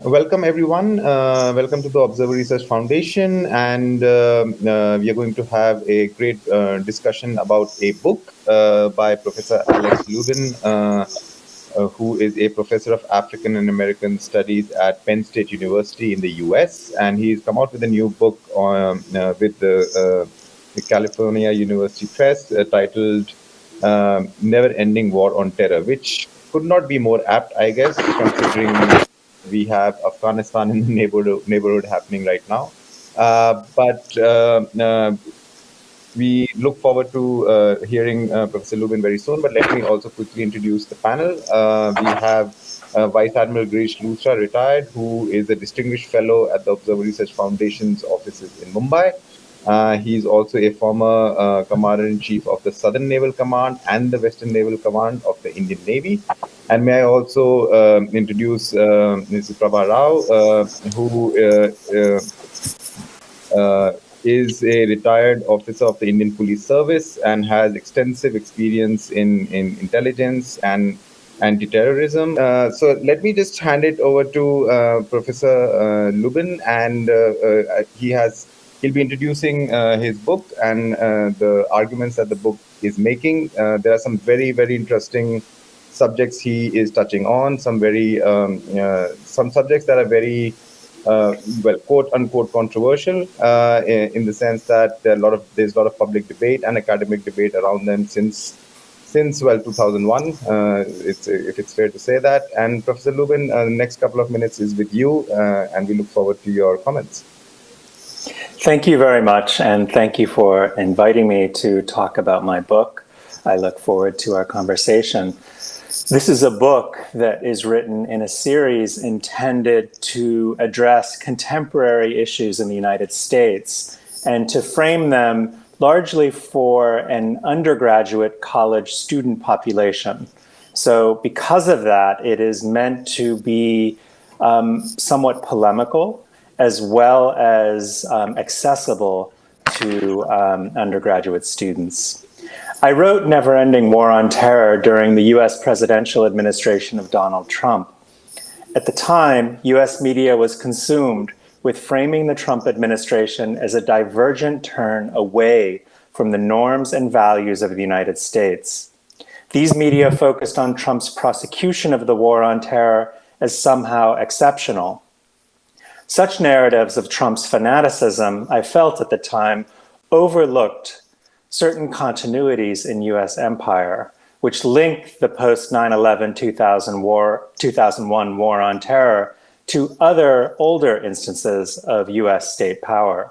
Welcome, everyone. Welcome to the Observer Research Foundation. And we are going to have a great discussion about a book by Professor Alex Lubin, who is a professor of African and American Studies at Penn State University in the US. And he's come out with a new book with the California University Press titled Never Ending War on Terror, which could not be more apt, I guess, considering we have Afghanistan in the neighborhood happening right now. But we look forward to hearing Professor Lubin very soon. But let me also quickly introduce the panel. We have Vice Admiral Girish Luthra, retired, who is a distinguished fellow at the Observer Research Foundation's offices in Mumbai. He's also a former Commander-in-Chief of the Southern Naval Command and the Western Naval Command of the Indian Navy. And may I also introduce Mrs. Prabha Rao, who is a retired officer of the Indian Police Service and has extensive experience in intelligence and anti-terrorism. So let me just hand it over to Professor Lubin, and he'll be introducing his book and the arguments that the book is making. There are some very, very interesting subjects he is touching on, some subjects that are very quote unquote controversial in the sense that there's a lot of public debate and academic debate around them since 2001, if it's fair to say that. And Professor Lubin, the next couple of minutes is with you, and we look forward to your comments. Thank you very much, and thank you for inviting me to talk about my book. I look forward to our conversation. This is a book that is written in a series intended to address contemporary issues in the United States and to frame them largely for an undergraduate college student population. So because of that, it is meant to be somewhat polemical as well as accessible to undergraduate students. I wrote Never Ending War on Terror during the US presidential administration of Donald Trump. At the time, US media was consumed with framing the Trump administration as a divergent turn away from the norms and values of the United States. These media focused on Trump's prosecution of the war on terror as somehow exceptional. Such narratives of Trump's fanaticism, I felt at the time, overlooked certain continuities in US empire, which linked the post-9/11 2001 war on terror to other older instances of US state power.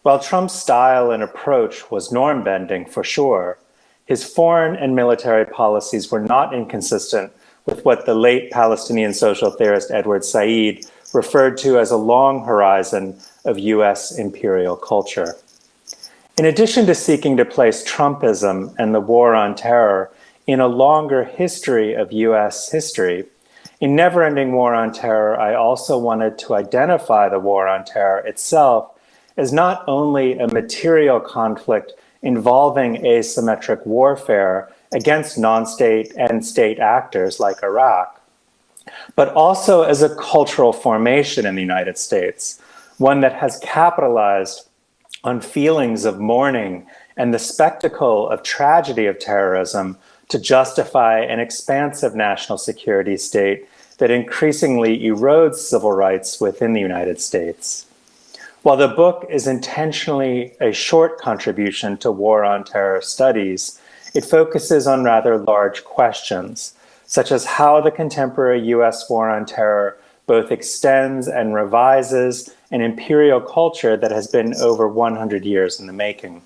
While Trump's style and approach was norm-bending for sure, his foreign and military policies were not inconsistent with what the late Palestinian social theorist Edward Said referred to as a long horizon of US imperial culture. In addition to seeking to place Trumpism and the war on terror in a longer history of US history, in Never Ending War on Terror, I also wanted to identify the war on terror itself as not only a material conflict involving asymmetric warfare against non-state and state actors like Iraq, but also as a cultural formation in the United States, one that has capitalized on feelings of mourning and the spectacle of tragedy of terrorism to justify an expansive national security state that increasingly erodes civil rights within the United States. While the book is intentionally a short contribution to war on terror studies, it focuses on rather large questions, such as how the contemporary US war on terror both extends and revises an imperial culture that has been over 100 years in the making.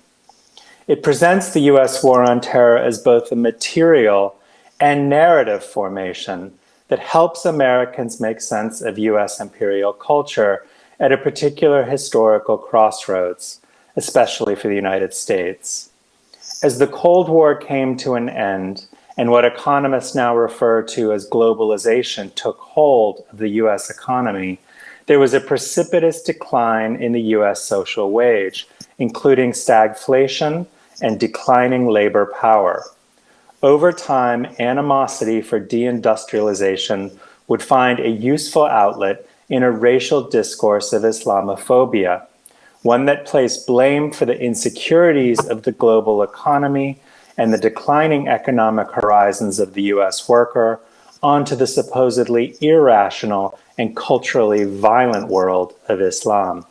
It presents the US war on terror as both a material and narrative formation that helps Americans make sense of US imperial culture at a particular historical crossroads, especially for the United States. As the Cold War came to an end, and what economists now refer to as globalization took hold of the US economy, there was a precipitous decline in the US social wage, including stagflation and declining labor power. Over time, animosity for deindustrialization would find a useful outlet in a racial discourse of Islamophobia, one that placed blame for the insecurities of the global economy and the declining economic horizons of the US worker onto the supposedly irrational and culturally violent world of Islam.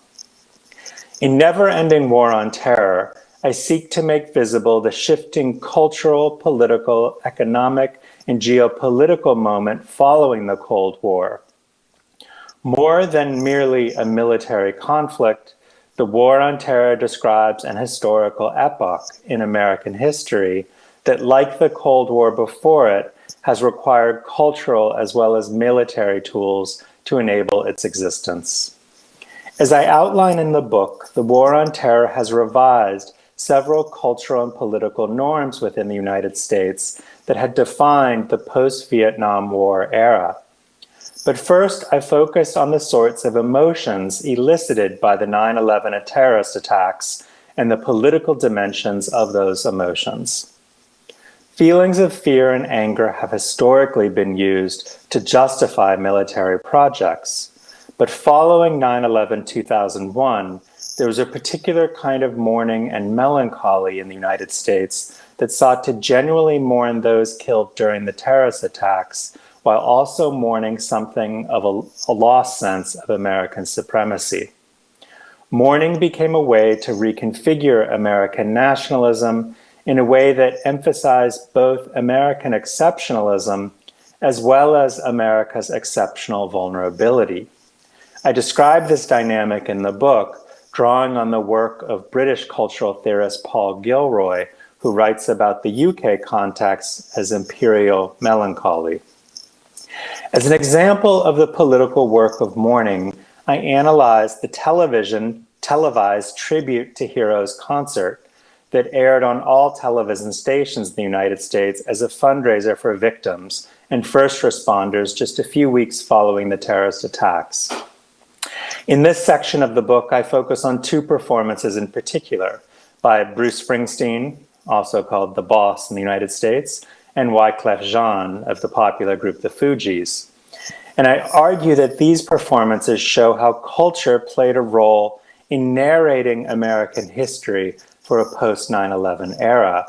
In Never Ending War on Terror, I seek to make visible the shifting cultural, political, economic, and geopolitical moment following the Cold War. More than merely a military conflict, the War on Terror describes an historical epoch in American history that, like the Cold War before it, has required cultural as well as military tools to enable its existence. As I outline in the book, the War on Terror has revised several cultural and political norms within the United States that had defined the post-Vietnam War era. But first, I focused on the sorts of emotions elicited by the 9/11 terrorist attacks and the political dimensions of those emotions. Feelings of fear and anger have historically been used to justify military projects. But following 9/11-2001, there was a particular kind of mourning and melancholy in the United States that sought to genuinely mourn those killed during the terrorist attacks, while also mourning something of a lost sense of American supremacy. Mourning became a way to reconfigure American nationalism in a way that emphasized both American exceptionalism as well as America's exceptional vulnerability. I describe this dynamic in the book, drawing on the work of British cultural theorist Paul Gilroy, who writes about the UK context as imperial melancholy. As an example of the political work of mourning, I analyzed the televised Tribute to Heroes concert that aired on all television stations in the United States as a fundraiser for victims and first responders just a few weeks following the terrorist attacks. In this section of the book, I focus on two performances in particular, by Bruce Springsteen, also called The Boss in the United States, and Wyclef Jean of the popular group The Fugees. And I argue that these performances show how culture played a role in narrating American history for a post-9/11 era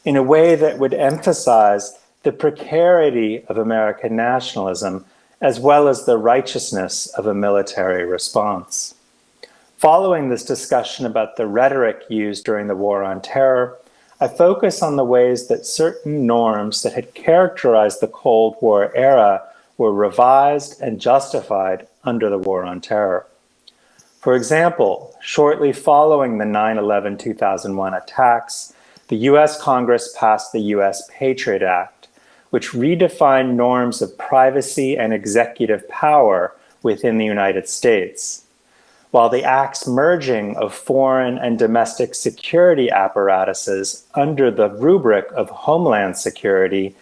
in a way that would emphasize the precarity of American nationalism as well as the righteousness of a military response. Following this discussion about the rhetoric used during the War on Terror, I focus on the ways that certain norms that had characterized the Cold War era were revised and justified under the War on Terror. For example, shortly following the 9/11-2001 attacks, the US Congress passed the US PATRIOT Act, which redefined norms of privacy and executive power within the United States. While the Act's merging of foreign and domestic security apparatuses under the rubric of Homeland Security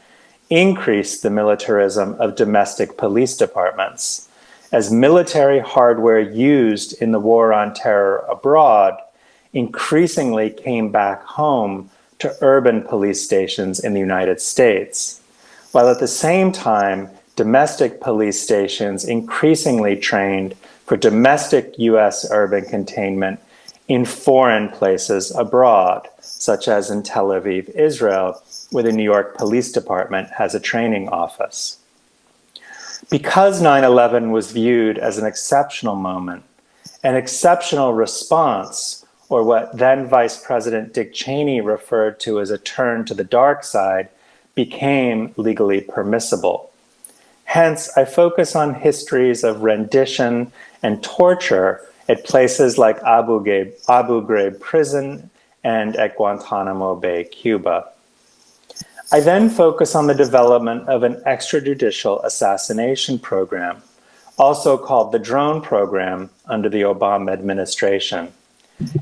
increased the militarism of domestic police departments, as military hardware used in the War on Terror abroad increasingly came back home to urban police stations in the United States, while at the same time, domestic police stations increasingly trained for domestic US urban containment in foreign places abroad, such as in Tel Aviv, Israel, where the New York Police Department has a training office. Because 9/11 was viewed as an exceptional moment, an exceptional response, or what then Vice President Dick Cheney referred to as a turn to the dark side, became legally permissible. Hence, I focus on histories of rendition and torture at places like Abu Ghraib prison and at Guantanamo Bay, Cuba. I then focus on the development of an extrajudicial assassination program, also called the Drone Program under the Obama administration.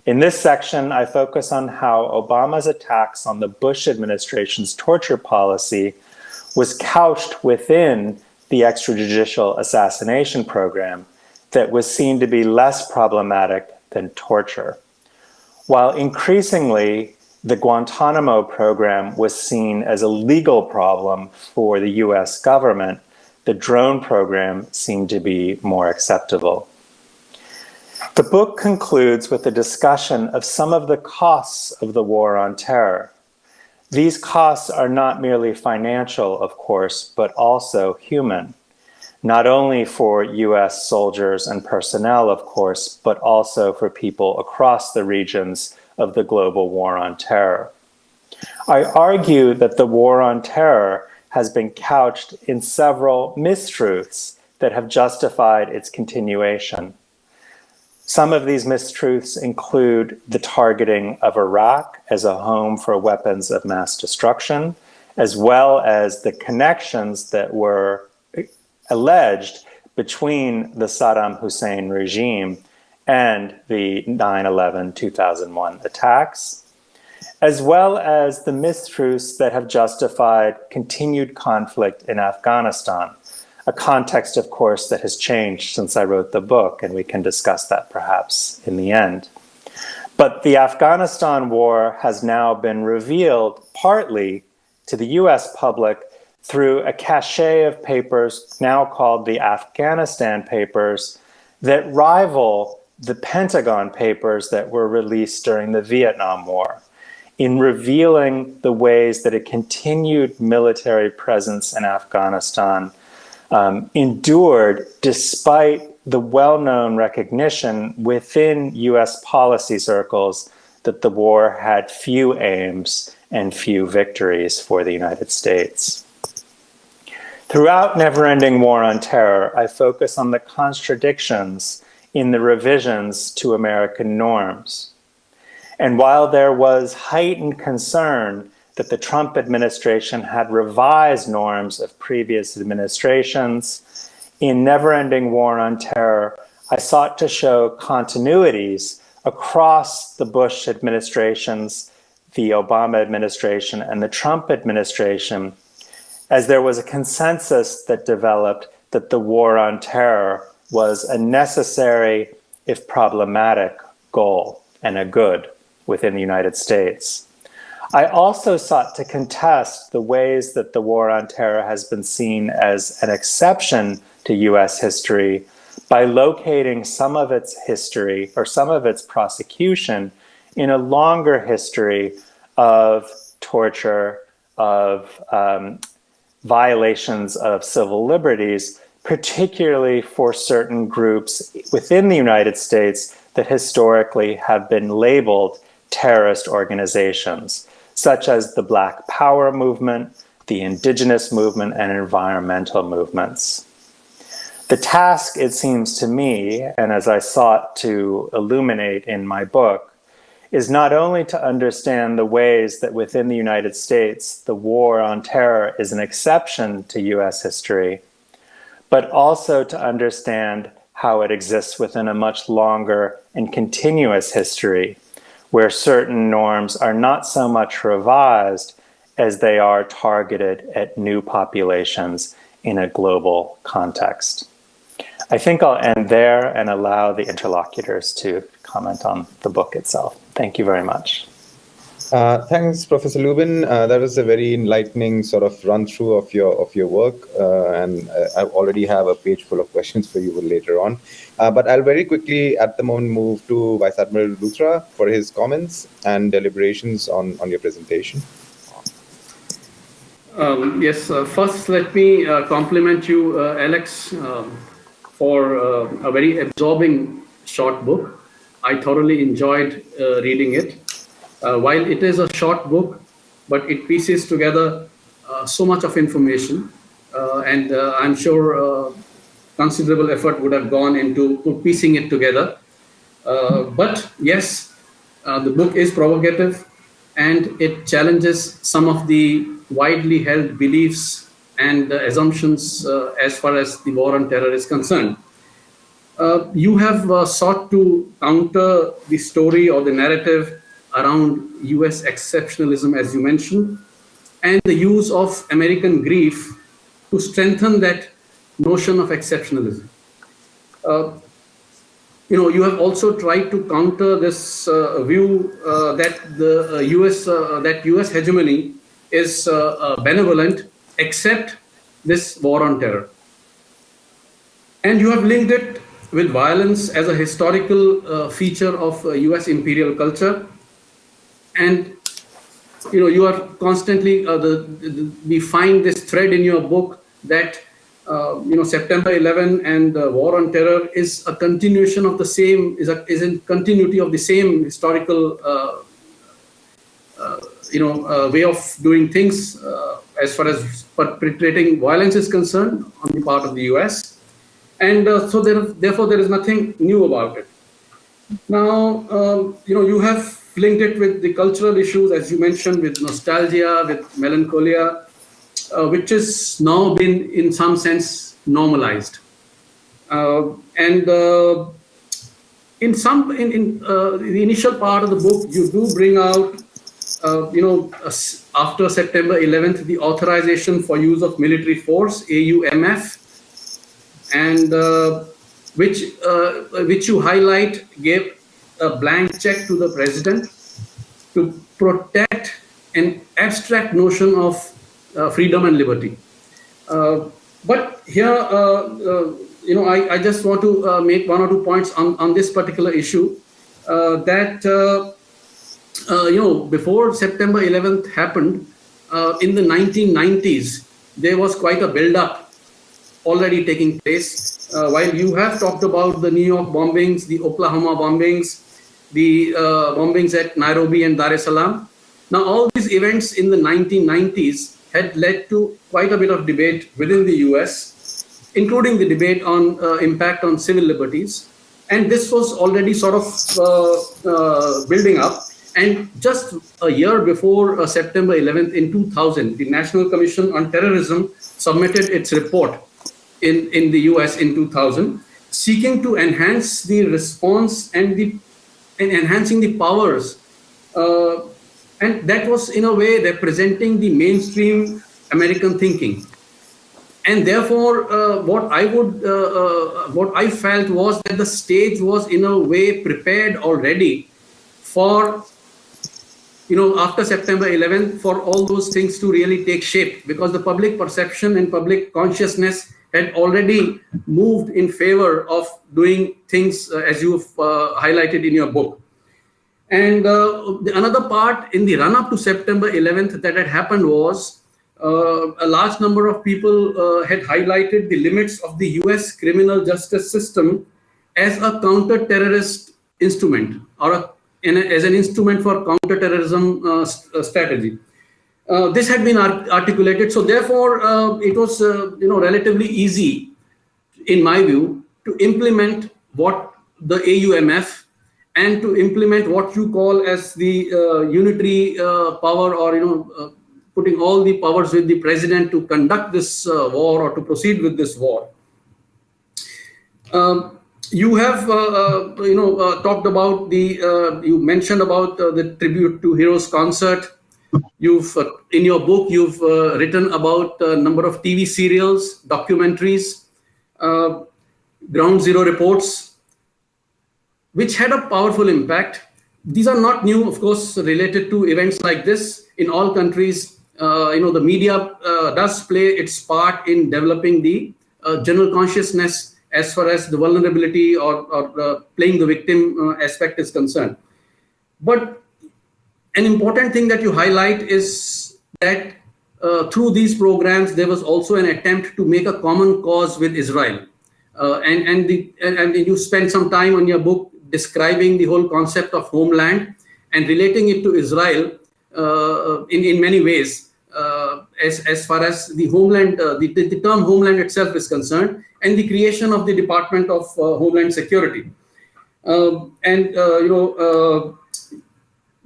In this section, I focus on how Obama's attacks on the Bush administration's torture policy was couched within the extrajudicial assassination program that was seen to be less problematic than torture. While increasingly, the Guantanamo program was seen as a legal problem for the US government the drone program seemed to be more acceptable. The book concludes with a discussion of some of the costs of the war on terror. These costs are not merely financial, of course, but also human, not only for US soldiers and personnel, of course, but also for people across the regions of the global war on terror. I argue that the war on terror has been couched in several mistruths that have justified its continuation. Some of these mistruths include the targeting of Iraq as a home for weapons of mass destruction, as well as the connections that were alleged between the Saddam Hussein regime and the 9/11 2001 attacks, as well as the mistruths that have justified continued conflict in Afghanistan, a context, of course, that has changed since I wrote the book, and we can discuss that perhaps in the end. But the Afghanistan war has now been revealed partly to the US public through a cache of papers now called the Afghanistan Papers that rival the Pentagon Papers that were released during the Vietnam War, in revealing the ways that a continued military presence in Afghanistan endured despite the well-known recognition within US policy circles that the war had few aims and few victories for the United States. Throughout Never-Ending War on Terror, I focus on the contradictions in the revisions to American norms. And while there was heightened concern that the Trump administration had revised norms of previous administrations, in Never-Ending War on Terror, I sought to show continuities across the Bush administrations, the Obama administration, and the Trump administration, as there was a consensus that developed that the war on terror was a necessary, if problematic, goal and a good within the United States. I also sought to contest the ways that the war on terror has been seen as an exception to US history by locating some of its history or some of its prosecution in a longer history of torture, of violations of civil liberties, particularly for certain groups within the United States that historically have been labeled terrorist organizations, such as the Black Power movement, the indigenous movement, and environmental movements. The task, it seems to me, and as I sought to illuminate in my book, is not only to understand the ways that within the United States, the war on terror is an exception to US history, but also to understand how it exists within a much longer and continuous history, where certain norms are not so much revised as they are targeted at new populations in a global context. I think I'll end there and allow the interlocutors to comment on the book itself. Thank you very much. Thanks, Professor Lubin. That was a very enlightening sort of run through of your work, and I already have a page full of questions for you later on. But I'll very quickly, at the moment, move to Vice Admiral Luthra for his comments and deliberations on your presentation. Yes, first let me compliment you, Alex, for a very absorbing short book. I thoroughly enjoyed reading it. While it is a short book, but it pieces together so much of information, and I'm sure considerable effort would have gone into piecing it together. But yes, the book is provocative, and it challenges some of the widely held beliefs and assumptions as far as the war on terror is concerned. You have sought to counter the story or the narrative around US exceptionalism, as you mentioned, and the use of American grief to strengthen that notion of exceptionalism. You have also tried to counter this view that the US hegemony is benevolent, except this war on terror. And you have linked it with violence as a historical feature of US imperial culture. And you are constantly we find this thread in your book that September 11 and the war on terror is a continuation of the same, is in continuity of the same historical way of doing things as far as perpetrating violence is concerned on the part of the US. And therefore there is nothing new about it. Now, you have linked it with the cultural issues, as you mentioned, with nostalgia, with melancholia, which has now been, in some sense, normalized. In the initial part of the book, you do bring out, after September 11th, the authorization for use of military force, AUMF, and which you highlight gave a blank check to the president to protect an abstract notion of freedom and liberty. But here, I just want to make one or two points on this particular issue. Before September 11th happened, in the 1990s, there was quite a build-up already taking place. While you have talked about the New York bombings, the Oklahoma bombings, the bombings at Nairobi and Dar es Salaam. Now, all these events in the 1990s had led to quite a bit of debate within the US, including the debate on impact on civil liberties. And this was already sort of building up. And just a year before September 11th in 2000, the National Commission on Terrorism submitted its report in the US in 2000, seeking to enhance the response and enhancing the powers. And that was, in a way, representing the mainstream American thinking. And therefore, what I felt was that the stage was, in a way, prepared already for, after September 11th, for all those things to really take shape, because the public perception and public consciousness had already moved in favor of doing things as you've highlighted in your book. And another part in the run-up to September 11th that had happened was a large number of people had highlighted the limits of the US criminal justice system as a counter-terrorist instrument, or as an instrument for counter-terrorism strategy. This had been articulated, so therefore it was relatively easy, in my view, to implement what the AUMF and to implement what you call as the unitary power, or putting all the powers with the president to conduct this war or to proceed with this war. You have talked about you mentioned about the Tribute to Heroes concert. You've in your book you've written about a number of TV serials, documentaries, Ground Zero reports, which had a powerful impact. These are not new, of course, related to events like this. In all countries, the media does play its part in developing the general consciousness as far as the vulnerability or playing the victim aspect is concerned. But an important thing that you highlight is that through these programs, there was also an attempt to make a common cause with Israel. And you spend some time on your book describing the whole concept of Homeland and relating it to Israel in many ways, as far as the Homeland, the term Homeland itself is concerned, and the creation of the Department of Homeland Security.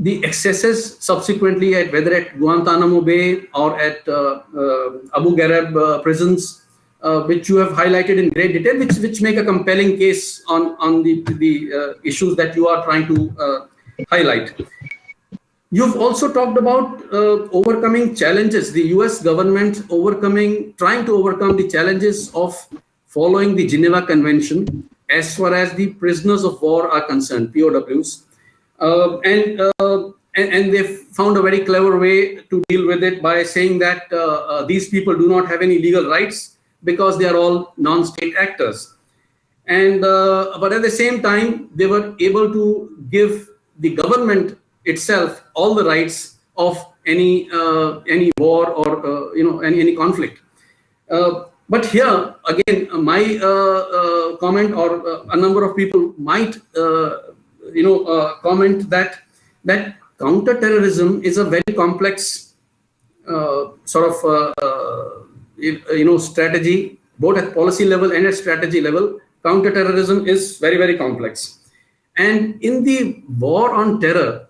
The excesses subsequently, whether at Guantanamo Bay or at Abu Ghraib prisons, which you have highlighted in great detail, which make a compelling case on the issues that you are trying to highlight. You've also talked about overcoming challenges, the US government trying to overcome the challenges of following the Geneva Convention as far as the prisoners of war are concerned, POWs. And they found a very clever way to deal with it by saying that these people do not have any legal rights because they are all non-state actors. And but at the same time, they were able to give the government itself all the rights of any war or any conflict. But here again, my comment, or a number of people might comment that counterterrorism is a very complex strategy, both at policy level and at strategy level. Counterterrorism is very, very complex. And in the war on terror,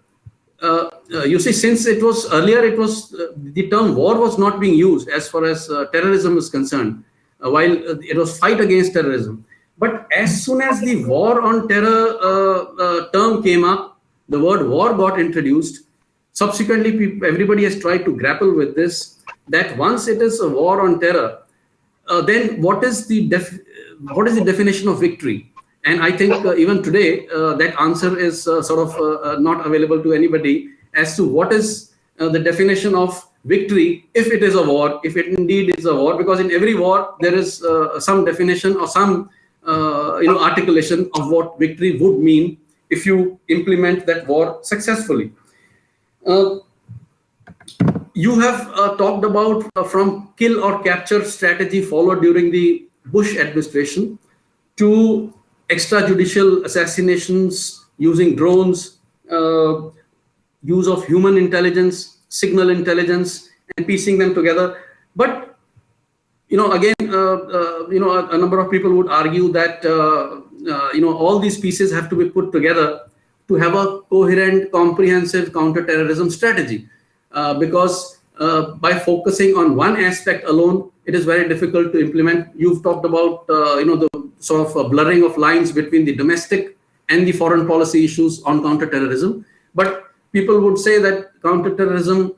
you see, since it was earlier, the term war was not being used as far as terrorism is concerned, while it was fight against terrorism. But as soon as the war on terror term came up, the word war got introduced. Subsequently, everybody has tried to grapple with this, that once it is a war on terror, then what is the definition of victory? And I think even today, that answer is not available to anybody as to what is the definition of victory, if it is a war, if it indeed is a war, because in every war there is some definition or some articulation of what victory would mean if you implement that war successfully. You have talked about from kill or capture strategy followed during the Bush administration to extrajudicial assassinations using drones, use of human intelligence, signal intelligence, and piecing them together. But again, a number of people would argue that all these pieces have to be put together to have a coherent, comprehensive counterterrorism strategy, because by focusing on one aspect alone, it is very difficult to implement. You've talked about the sort of blurring of lines between the domestic and the foreign policy issues on counterterrorism. But people would say that counterterrorism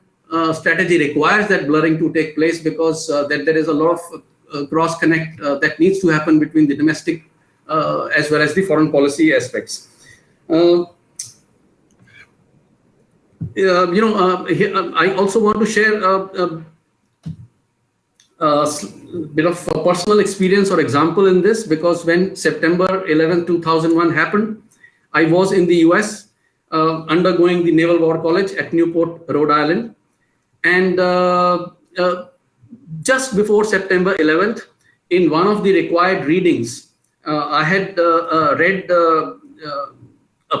strategy requires that blurring to take place, because that there is a lot of cross connect that needs to happen between the domestic as well as the foreign policy aspects. I also want to share a bit of a personal experience or example in this, because when September 11, 2001 happened, I was in the US undergoing the Naval War College at Newport, Rhode Island. And just before September 11th, in one of the required readings, I had read a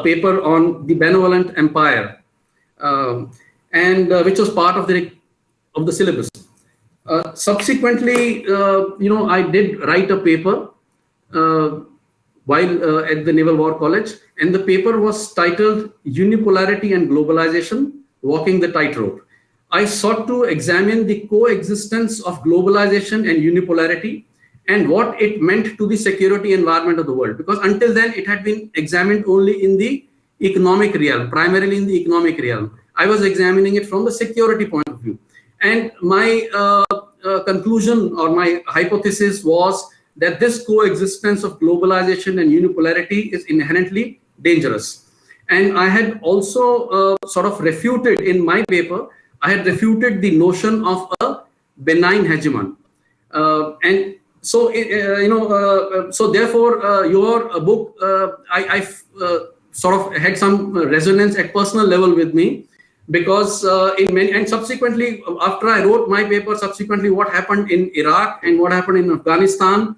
paper on the Benevolent Empire, and which was part of the syllabus. Subsequently, I did write a paper while at the Naval War College, and the paper was titled "Unipolarity and Globalization: Walking the Tightrope." I sought to examine the coexistence of globalization and unipolarity and what it meant to the security environment of the world, because until then it had been examined only in the economic realm, primarily in the economic realm. I was examining it from the security point of view. And my conclusion or my hypothesis was that this coexistence of globalization and unipolarity is inherently dangerous. And I had also sort of refuted in my paper, I had refuted the notion of a benign hegemon. And so, so therefore, your book, I sort of had some resonance at personal level with me, because in many, and subsequently, after I wrote my paper, subsequently what happened in Iraq and what happened in Afghanistan,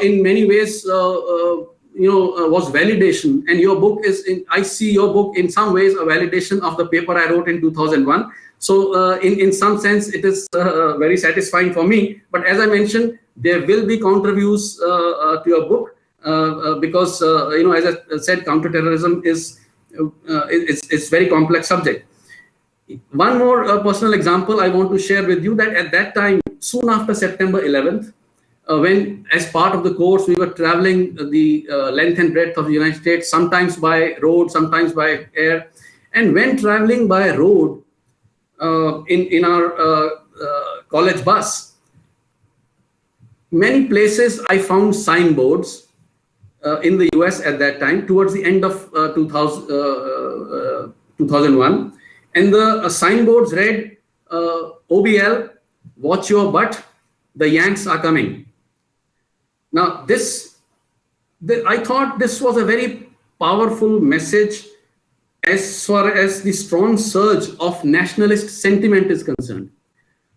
in many ways, was validation. And your book is, I see your book in some ways a validation of the paper I wrote in 2001. So in some sense, it is very satisfying for me. But as I mentioned, there will be counter views to your book, because as I said, counterterrorism is it's very complex subject. One more personal example I want to share with you, that at that time, soon after September 11th, when as part of the course we were traveling the length and breadth of the United States, sometimes by road, sometimes by air, and when traveling by road in our college bus, many places I found signboards in the US at that time, towards the end of 2001. And the signboards read, OBL, watch your butt, the Yanks are coming. Now, this I thought this was a very powerful message as far as the strong surge of nationalist sentiment is concerned.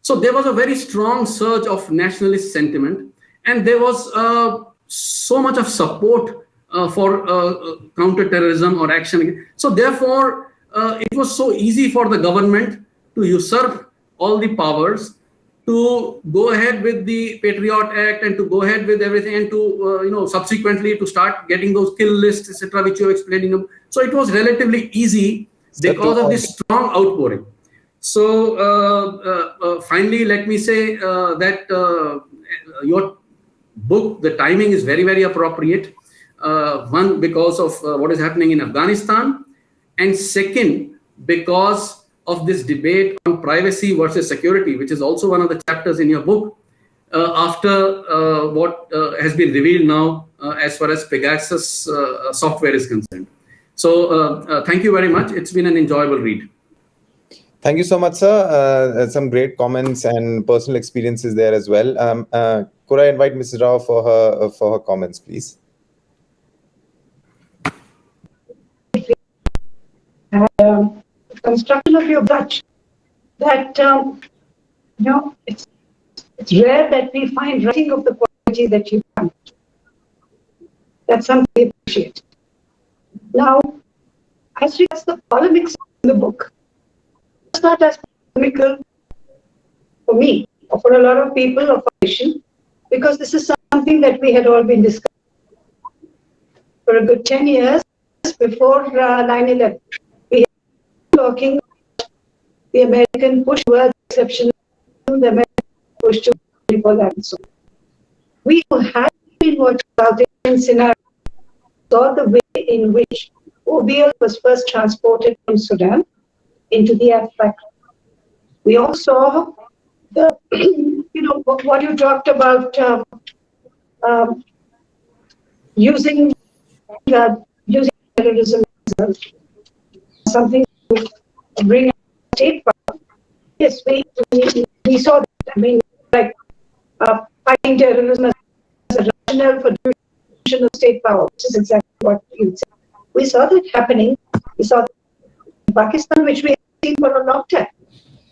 So there was a very strong surge of nationalist sentiment, and there was so much of support for counterterrorism or action. So therefore, it was so easy for the government to usurp all the powers, to go ahead with the PATRIOT Act and to go ahead with everything, and to subsequently to start getting those kill lists, etc., which you are explaining. So it was relatively easy because of this strong outpouring. So finally, let me say that your book, the timing is very, very appropriate. One, because of what is happening in Afghanistan, and second, because of this debate on privacy versus security, which is also one of the chapters in your book, after what has been revealed now as far as Pegasus software is concerned. So thank you very much. It's been an enjoyable read. Thank you so much, sir. Some great comments and personal experiences there as well. Could I invite Mrs. Rao for her comments, please? Construction of your budget, that it's rare that we find writing of the quality that you've done. That's something we appreciate. Now, as regards the polemics in the book, it's not as polemical for me or for a lot of people of our nation, because this is something that we had all been discussing for a good 10 years before 9/11. Talking about the American push towards exceptionalism, the American push to bipolar and so on. We who had been watching South Asian scenario saw the way in which OBL was first transported from Sudan into the abstract. We all saw the, what you talked about using terrorism as something to bring state power. Yes, we saw that. I mean, like fighting terrorism as a rationale for distribution of state power, which is exactly what you said. We saw that happening. We saw that in Pakistan, which we have seen for a long time.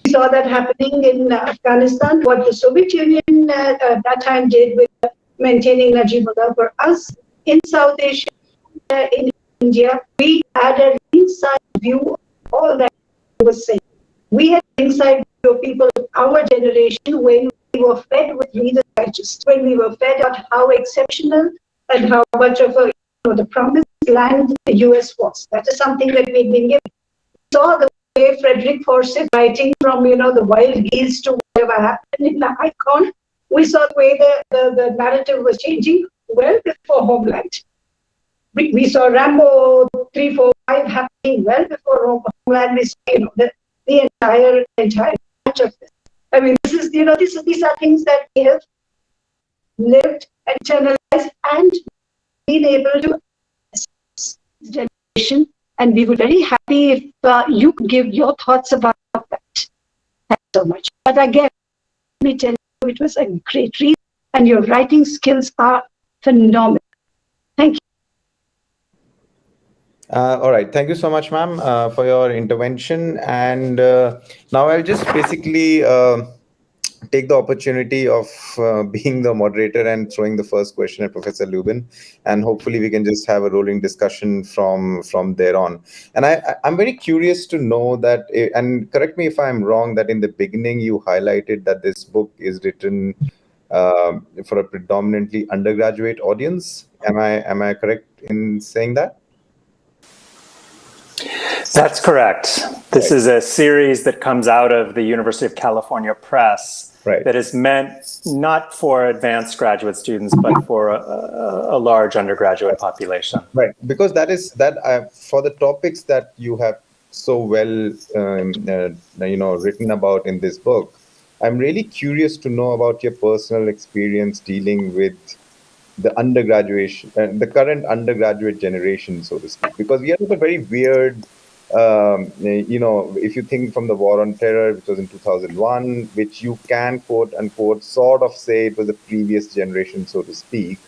We saw that happening in Afghanistan. What the Soviet Union at that time did with maintaining Najibullah. For us in South Asia, in India, we had an inside view of all that was saying. We had an inside view of people of our generation when we were fed with Reader's Digest, when we were fed out how exceptional and how much of a the promised land the US was. That is something that we've been given. We saw the way Frederick Forsyth writing from the wild geese to whatever happened in the icon. We saw the way the narrative was changing well before Homeland. We saw Rambo 3, 4, 5 happening well before Homeland. We saw the entire batch of this. I mean, this is these are things that we have lived, internalized, and been able to assess generation. And we were very happy if you could give your thoughts about that. Thanks so much. But again, let me tell you, it was a great read, and your writing skills are phenomenal. Thank you. All right. Thank you so much, ma'am, for your intervention. And now I'll just basically take the opportunity of being the moderator and throwing the first question at Professor Lubin. And hopefully we can just have a rolling discussion from there on. And I'm very curious to know that, and correct me if I'm wrong, that in the beginning you highlighted that this book is written for a predominantly undergraduate audience. Am I correct in saying that? That's correct. This is a series that comes out of the University of California Press that is meant not for advanced graduate students, but for a large undergraduate population. Right, because for the topics that you have so well, written about in this book, I'm really curious to know about your personal experience dealing with the the current undergraduate generation, so to speak, because we are at a very weird, if you think from the War on Terror, which was in 2001, which you can quote unquote sort of say it was a previous generation, so to speak.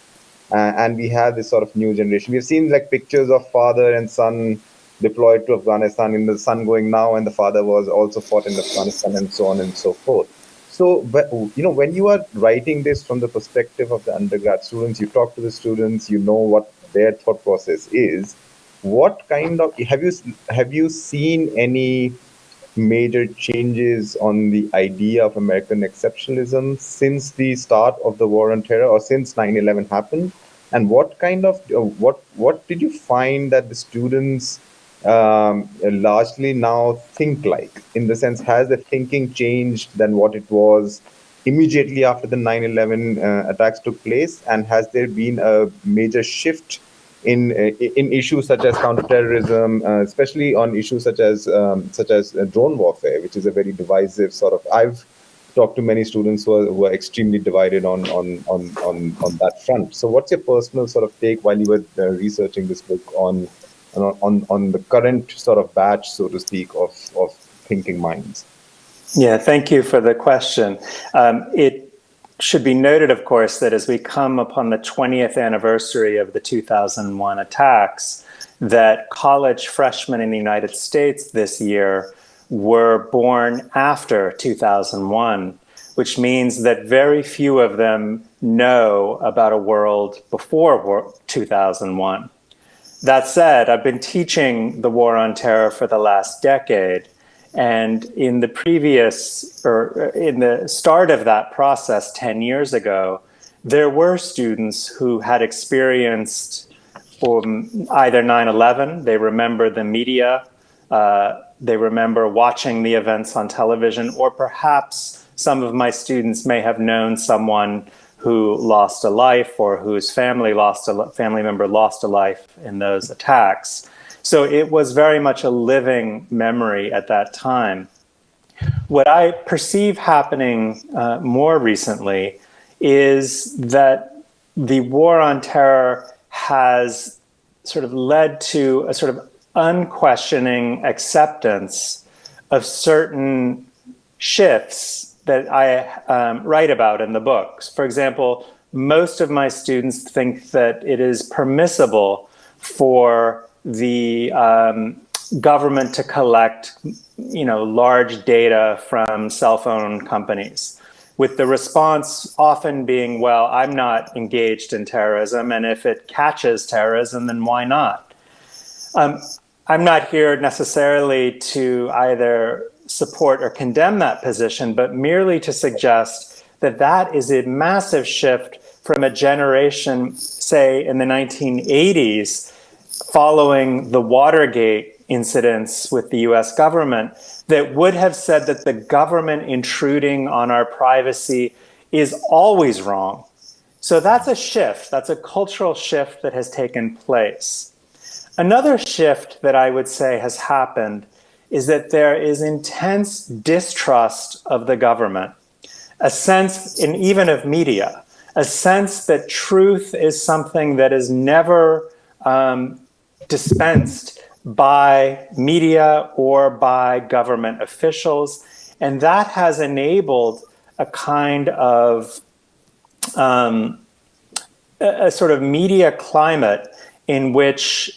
and we have this sort of new generation. We've seen like pictures of father and son deployed to Afghanistan, in the son going now, and the father was also fought in Afghanistan, and so on and so forth. So, when you are writing this from the perspective of the undergrad students, you talk to the students, you know what their thought process is. What kind of have you seen any major changes on the idea of American exceptionalism since the start of the war on terror, or since 9/11 happened? And what kind of what did you find that the students largely now think like? In the sense, has the thinking changed than what it was immediately after the 9/11 attacks took place? And has there been a major shift in issues such as counterterrorism, especially on issues such as drone warfare, which is a very divisive sort of? I've talked to many students who are extremely divided on that front. So, what's your personal sort of take while you were researching this book on the current sort of batch, so to speak, of thinking minds? Yeah, thank you for the question. It should be noted, of course, that as we come upon the 20th anniversary of the 2001 attacks, that college freshmen in the United States this year were born after 2001, which means that very few of them know about a world before 2001. That said, I've been teaching the war on terror for the last decade. And in the in the start of that process 10 years ago, there were students who had experienced either 9/11, they remember the media, they remember watching the events on television, or perhaps some of my students may have known someone who lost a life, or whose family member lost a life in those attacks. So it was very much a living memory at that time. What I perceive happening more recently is that the war on terror has sort of led to a sort of unquestioning acceptance of certain shifts that I write about in the books. For example, most of my students think that it is permissible for the government to collect, large data from cell phone companies, with the response often being, well, I'm not engaged in terrorism, and if it catches terrorism, then why not? I'm not here necessarily to either support or condemn that position, but merely to suggest that that is a massive shift from a generation, say, in the 1980s, following the Watergate incidents with the US government, that would have said that the government intruding on our privacy is always wrong. So that's a shift. That's a cultural shift that has taken place. Another shift that I would say has happened is that there is intense distrust of the government, a sense, and even of media, a sense that truth is something that is never dispensed by media or by government officials. And that has enabled a kind of a sort of media climate in which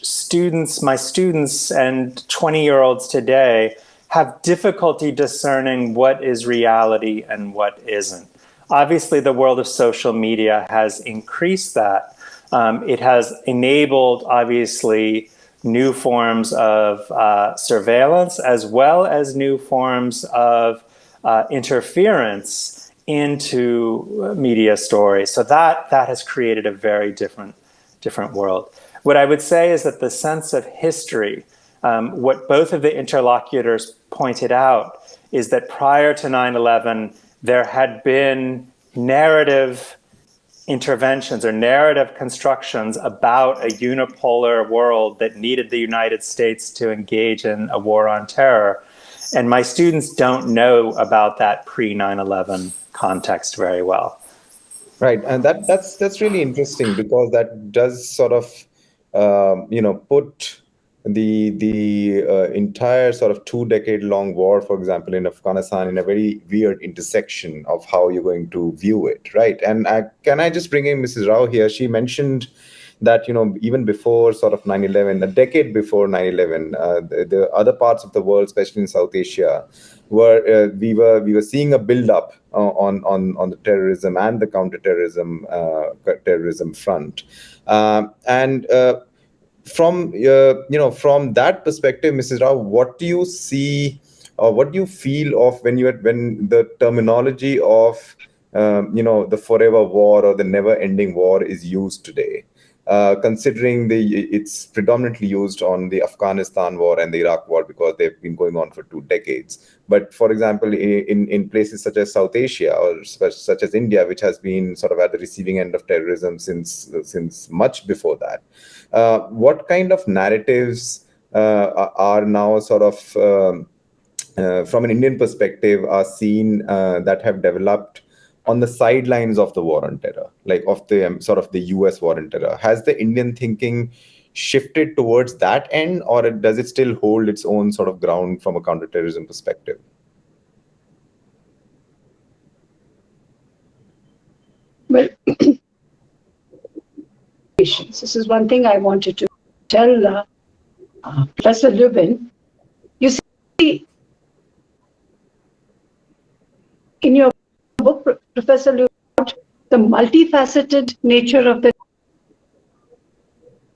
my students and 20-year-olds today have difficulty discerning what is reality and what isn't. Obviously, the world of social media has increased that. It has enabled, obviously, new forms of surveillance, as well as new forms of interference into media stories. So that has created a very different world. What I would say is that the sense of history, what both of the interlocutors pointed out, is that prior to 9/11, there had been narrative interventions or narrative constructions about a unipolar world that needed the United States to engage in a war on terror. And my students don't know about that pre-9/11 context very well. Right, and that's really interesting, because that does sort of put the entire sort of 2-decade-long war, for example, in Afghanistan, in a very weird intersection of how you're going to view it, right? And can I just bring in Mrs. Rao here? She mentioned that, even before sort of 9/11, a decade before 9/11, the other parts of the world, especially in South Asia, we were seeing a build-up on the terrorism and the counterterrorism terrorism front, and from from that perspective, Mrs. Rao, what do you see or what do you feel of when the terminology of the forever war or the never-ending war is used today? Considering it's predominantly used on the Afghanistan war and the Iraq war because they've been going on for 2 decades. But for example, in places such as South Asia or such as India, which has been sort of at the receiving end of terrorism since much before that, what kind of narratives are now sort of from an Indian perspective are seen that have developed on the sidelines of the war on terror, like of the sort of the US war on terror? Has the Indian thinking shifted towards that end, or does it still hold its own sort of ground from a counterterrorism perspective? Well, this is one thing I wanted to tell Professor Lubin. You see, in your book, Professor Lubin, the multifaceted nature of the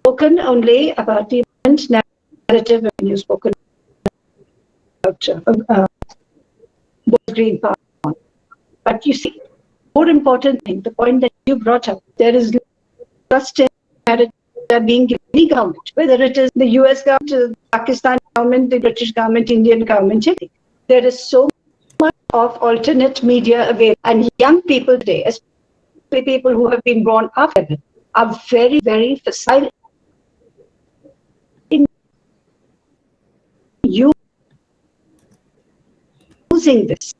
spoken only about the narrative, and you've spoken about green power. But you see, more important thing, the point that you brought up, there is trust in narrative being given any government, whether it is the US government, the Pakistan government, the British government, Indian government. There is so much of alternate media available, and young people today, especially people who have been born after, are very, very facile in using this.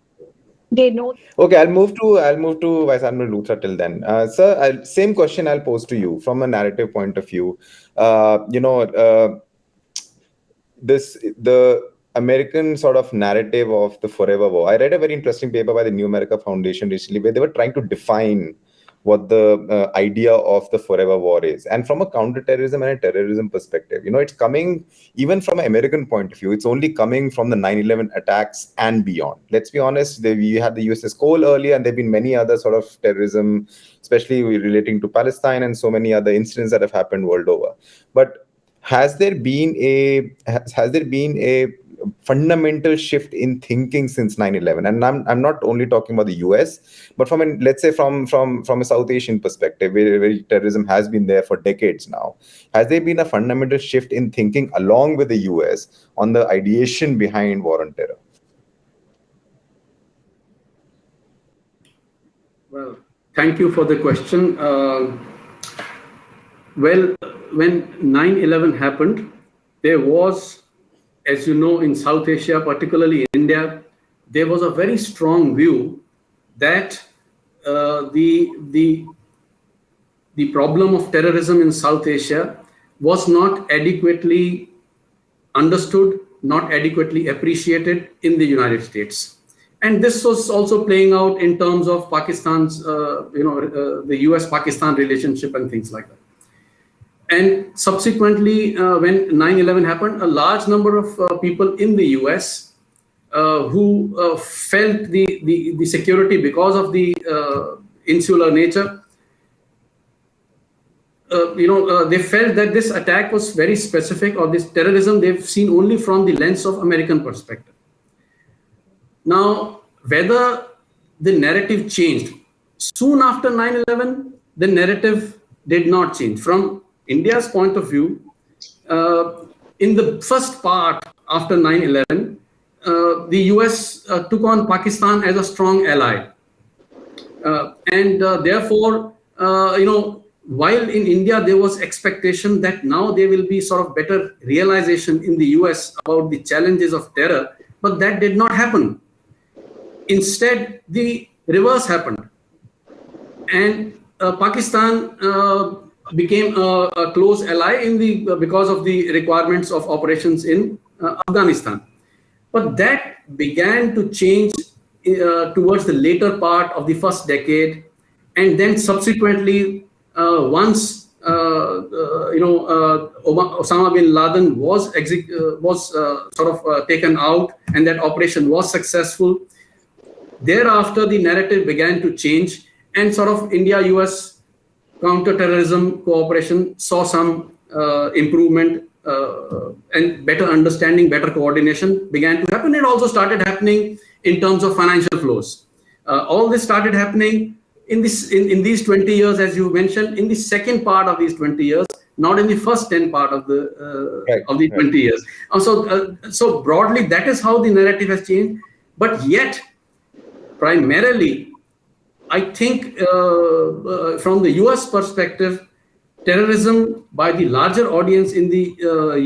They know. Okay, I'll move to Vice Admiral Luthra till then. Sir, same question I'll pose to you from a narrative point of view. The American sort of narrative of the forever war. I read a very interesting paper by the New America Foundation recently where they were trying to define what the idea of the forever war is. And from a counterterrorism and a terrorism perspective, it's coming even from an American point of view. It's only coming from the 9/11 attacks and beyond. Let's be honest, we had the USS Cole earlier, and there have been many other sort of terrorism, especially relating to Palestine and so many other incidents that have happened world over. But has there been a fundamental shift in thinking since 9/11? And I'm not only talking about the US, but let's say from a South Asian perspective, where terrorism has been there for decades now. Has there been a fundamental shift in thinking along with the US on the ideation behind war on terror? Well, thank you for the question. Well, when 9/11 happened, there was, as you know, in South Asia, particularly India, there was a very strong view that the problem of terrorism in South Asia was not adequately understood, not adequately appreciated in the United States. And this was also playing out in terms of Pakistan's, the US-Pakistan relationship and things like that. And subsequently, when 9/11 happened, a large number of people in the US who felt the security because of the insular nature, they felt that this attack was very specific, or this terrorism they've seen only from the lens of American perspective. Now, whether the narrative changed soon after 9/11, the narrative did not change. From India's point of view, in the first part after 9/11, the US took on Pakistan as a strong ally. And therefore, while in India there was expectation that now there will be sort of better realization in the US about the challenges of terror, but that did not happen. Instead, the reverse happened. And Pakistan became a close ally in because of the requirements of operations in Afghanistan. But that began to change towards the later part of the first decade, and then subsequently, once Osama bin Laden was taken out, and that operation was successful. Thereafter, the narrative began to change, and sort of India-US counter-terrorism cooperation saw some improvement and better understanding, better coordination began to happen. It also started happening in terms of financial flows. All this started happening in these 20 years, as you mentioned, in the second part of these 20 years, not in the first 10 part of the 20 years. So broadly, that is how the narrative has changed. But yet, primarily, I think from the US perspective, terrorism by the larger audience in the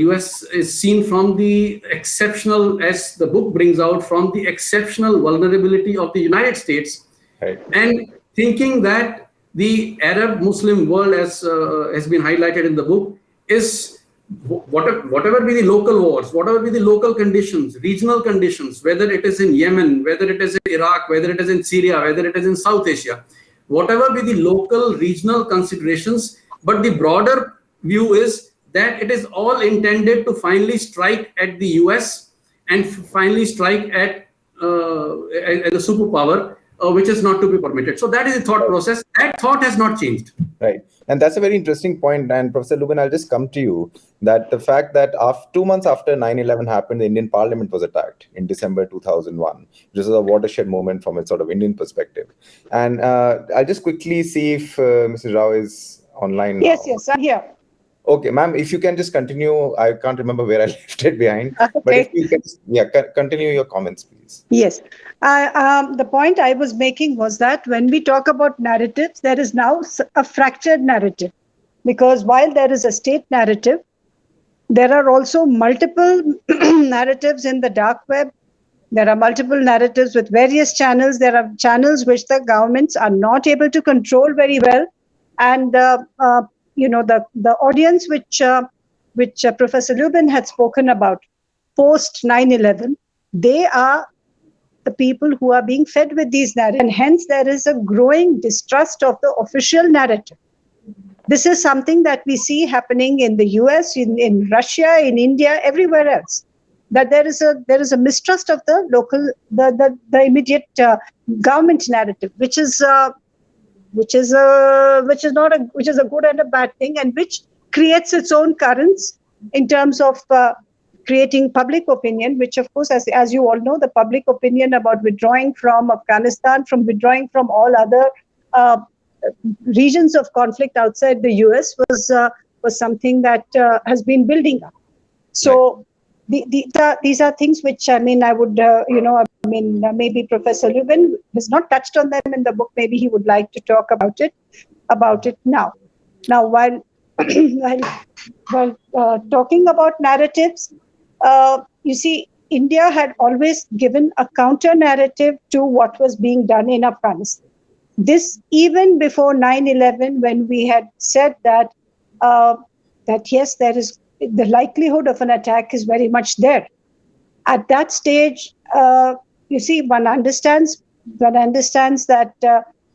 US is seen from the exceptional, as the book brings out, from the exceptional vulnerability of the United States. Right. And thinking that the Arab Muslim world, as has been highlighted in the book, is whatever be the local wars, whatever be the local conditions, regional conditions, whether it is in Yemen, whether it is in Iraq, whether it is in Syria, whether it is in South Asia, whatever be the local regional considerations, but the broader view is that it is all intended to finally strike at the US and finally strike at the superpower, which is not to be permitted. So that is the thought process. That thought has not changed. Right. And that's a very interesting point. And Professor Lubin, I'll just come to you that the fact that 2 months after 9/11 happened, the Indian Parliament was attacked in December 2001. This is a watershed moment from a sort of Indian perspective. And I'll just quickly see if Mrs. Rao is online. Yes, now. yes, I'm here. Okay, ma'am, if you can just continue. I can't remember where I left it behind. Okay. But if you can, continue your comments, please. Yes. The point I was making was that when we talk about narratives, there is now a fractured narrative. Because while there is a state narrative, there are also multiple narratives in the dark web. There are multiple narratives with various channels. There are channels which the governments are not able to control very well. And the audience which Professor Lubin had spoken about post 9/11, they are the people who are being fed with these narratives, and hence there is a growing distrust of the official narrative. This is something that we see happening in the US, in Russia, in India, everywhere else. That there is a mistrust of the local, the immediate government narrative, which is a good and a bad thing, and which creates its own currents in terms of creating public opinion, which of course, as you all know, the public opinion about withdrawing from Afghanistan, from withdrawing from all other regions of conflict outside the US was something that has been building up. So these are things which, I mean, I would, maybe Professor Lubin has not touched on them in the book. Maybe he would like to talk about it now. Now, while talking about narratives, you see, India had always given a counter narrative to what was being done in Afghanistan. This even before 9/11, when we had said that yes, there is the likelihood of an attack is very much there. At that stage, you see, one understands that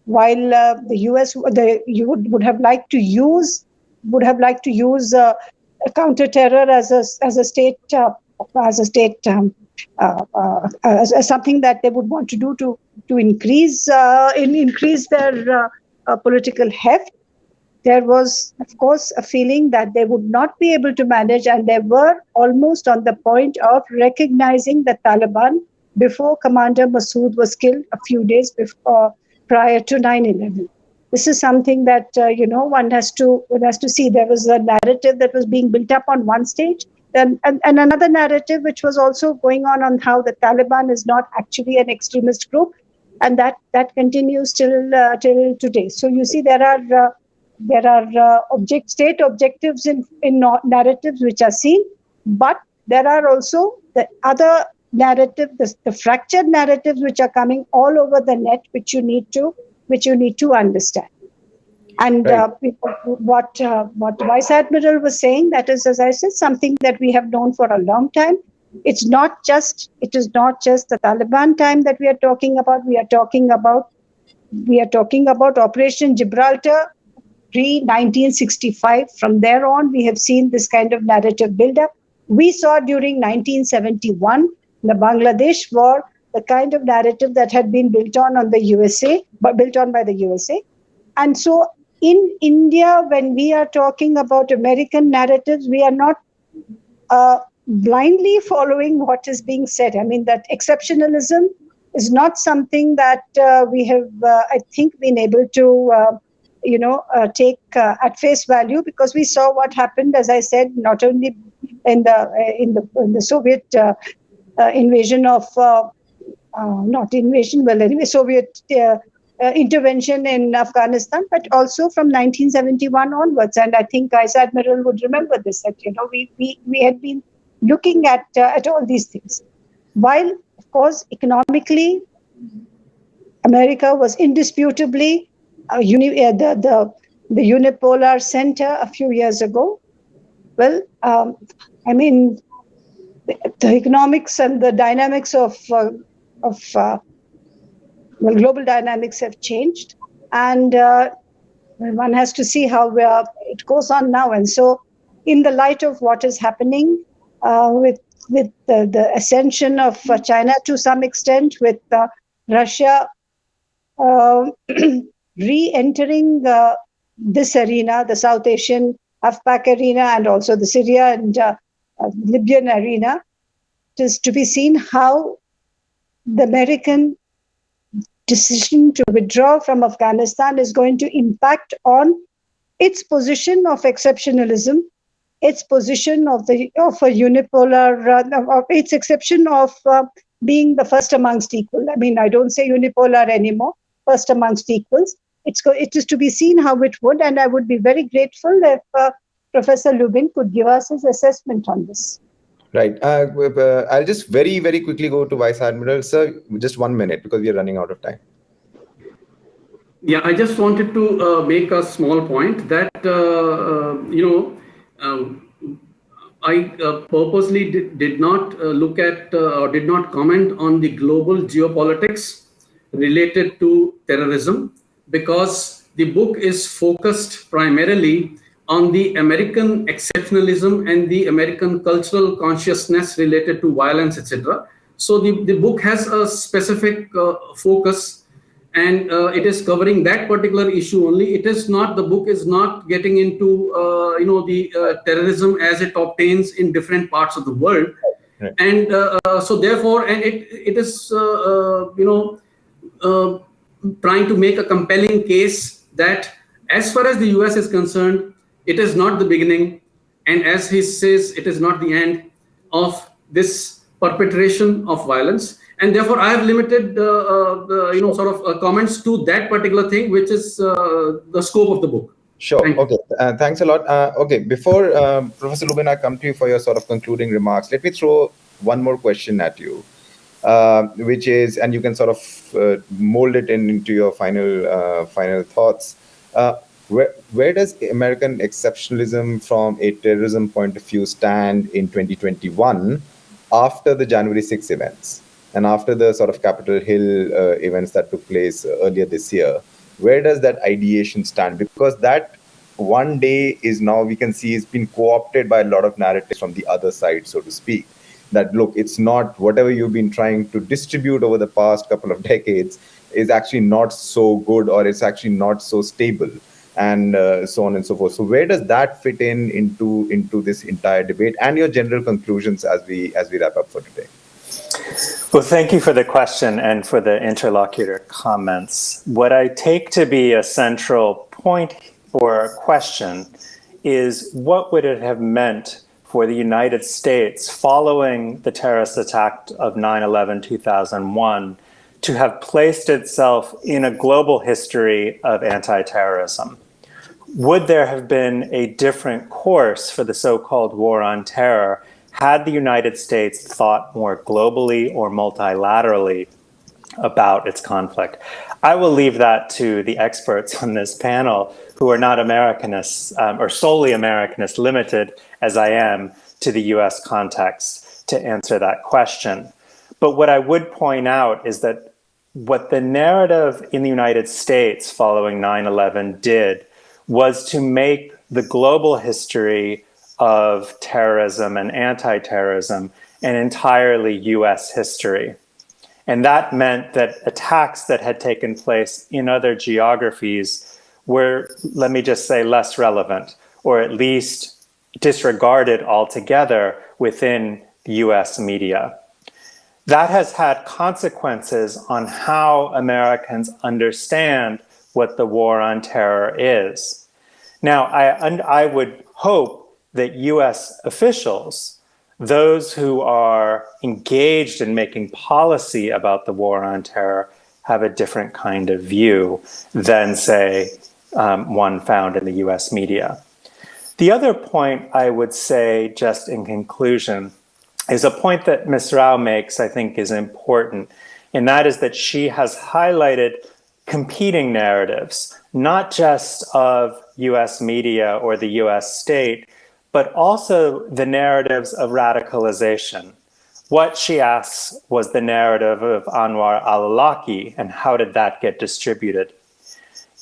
while the US would have liked to use counter-terror as something that they would want to do to increase their political heft. There was, of course, a feeling that they would not be able to manage, and they were almost on the point of recognizing the Taliban before Commander Masood was killed a few days prior to 9/11. This is something that one has to see. There was a narrative that was being built up on one stage, and another narrative which was also going on how the Taliban is not actually an extremist group, and that continues till today. So you see, there are state objectives in narratives which are seen, but there are also the other narrative, the fractured narratives which are coming all over the net, which you need to understand. And Right. what Vice Admiral was saying, that is, as I said, something that we have known for a long time. It is not just the Taliban time that we are talking about. We are talking about Operation Gibraltar pre-1965. From there on, we have seen this kind of narrative build-up. We saw during 1971, the Bangladesh War, the kind of narrative that had been built on by the USA. And so in India, when we are talking about American narratives, we are not blindly following what is being said. I mean, that exceptionalism is not something that we have, I think, been able to, take at face value, because we saw what happened, as I said, not only in the Soviet invasion of, not invasion, well, anyway, Soviet intervention in Afghanistan, but also from 1971 onwards. And I think Vice Admiral would remember this, that, we had been looking at all these things. While, of course, economically, America was indisputably the unipolar center a few years ago. Well, I mean, the economics and the dynamics of global dynamics have changed, and one has to see how it goes on now. And so, in the light of what is happening with the ascension of China to some extent, with Russia re-entering this arena, the South Asian AFPAC arena, and also the Syria and Libyan arena, it is to be seen how the American decision to withdraw from Afghanistan is going to impact on its position of exceptionalism, its position of a unipolar, of its exception of being the first amongst equals. I mean, I don't say unipolar anymore, first amongst equals. It is to be seen how it would, and I would be very grateful if Professor Lubin could give us his assessment on this. Right. I'll just very, very quickly go to Vice Admiral. Sir, just 1 minute, because we are running out of time. Yeah, I just wanted to make a small point that, I purposely did not look at or did not comment on the global geopolitics related to terrorism, because the book is focused primarily on the American exceptionalism and the American cultural consciousness related to violence, etc. So the book has a specific focus, and it is covering that particular issue only. It is not, the book is not getting into the terrorism as it obtains in different parts of the world. Right. And so therefore, and it is trying to make a compelling case that as far as the US is concerned, it is not the beginning, and as he says, it is not the end of this perpetration of violence. And therefore, I have limited comments to that particular thing, which is the scope of the book. Sure. Okay. Thanks a lot. Okay. Before Professor Lubin, I come to you for your sort of concluding remarks, let me throw one more question at you, which is, and you can sort of mold it into your final thoughts. Where does American exceptionalism from a terrorism point of view stand in 2021 after the January 6 events and after the sort of Capitol Hill events that took place earlier this year? Where does that ideation stand? Because that one day is now, we can see, has been co-opted by a lot of narratives from the other side, so to speak. That, look, it's not, whatever you've been trying to distribute over the past couple of decades is actually not so good, or it's actually not so stable, and so on and so forth. So where does that fit into this entire debate, and your general conclusions as we wrap up for today? Well, thank you for the question and for the interlocutor comments. What I take to be a central point or question is, what would it have meant for the United States following the terrorist attack of 9/11/2001 to have placed itself in a global history of anti-terrorism? Would there have been a different course for the so-called war on terror had the United States thought more globally or multilaterally about its conflict? I will leave that to the experts on this panel, who are not Americanists or solely Americanist limited, as I am, to the US context to answer that question. But what I would point out is that what the narrative in the United States following 9/11 did was to make the global history of terrorism and anti-terrorism an entirely US history. And that meant that attacks that had taken place in other geographies were, let me just say, less relevant, or at least disregarded altogether within the US media. That has had consequences on how Americans understand what the war on terror is. Now, I would hope that US officials, those who are engaged in making policy about the war on terror, have a different kind of view than, say, one found in the US media. The other point I would say, just in conclusion, is a point that Ms. Rao makes, I think, is important, and that is that she has highlighted competing narratives, not just of US media or the US state, but also the narratives of radicalization. What she asks was the narrative of Anwar al-Awlaki, and how did that get distributed?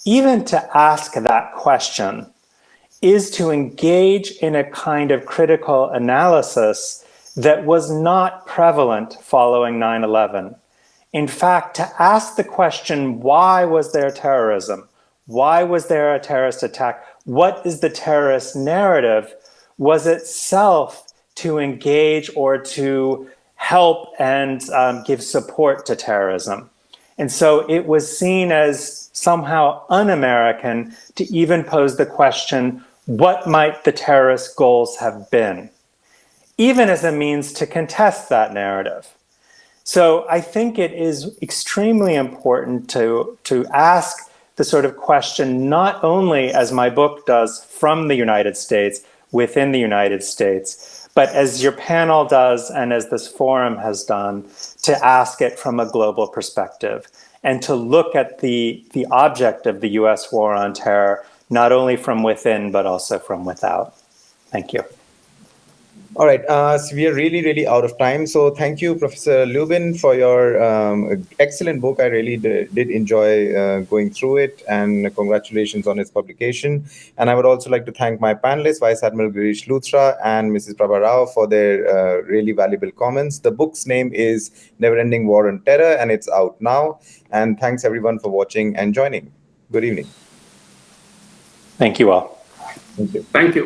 Even to ask that question is to engage in a kind of critical analysis that was not prevalent following 9/11. In fact, to ask the question, why was there terrorism? Why was there a terrorist attack? What is the terrorist narrative? Was itself to engage or to help and give support to terrorism. And so it was seen as somehow un-American to even pose the question, what might the terrorist goals have been? Even as a means to contest that narrative. So I think it is extremely important to ask the sort of question, not only as my book does from the United States, within the United States, but as your panel does and as this forum has done, to ask it from a global perspective and to look at the object of the US war on terror, not only from within, but also from without. Thank you. All right, so we are really out of time. So thank you, Professor Lubin, for your excellent book. I really did enjoy going through it, and congratulations on its publication. And I would also like to thank my panelists, Vice Admiral Girish Luthra and Mrs. Prabha Rao, for their really valuable comments. The book's name is Never Ending War on Terror, and it's out now. And thanks everyone for watching and joining. Good evening. Thank you all. Thank you. Thank you.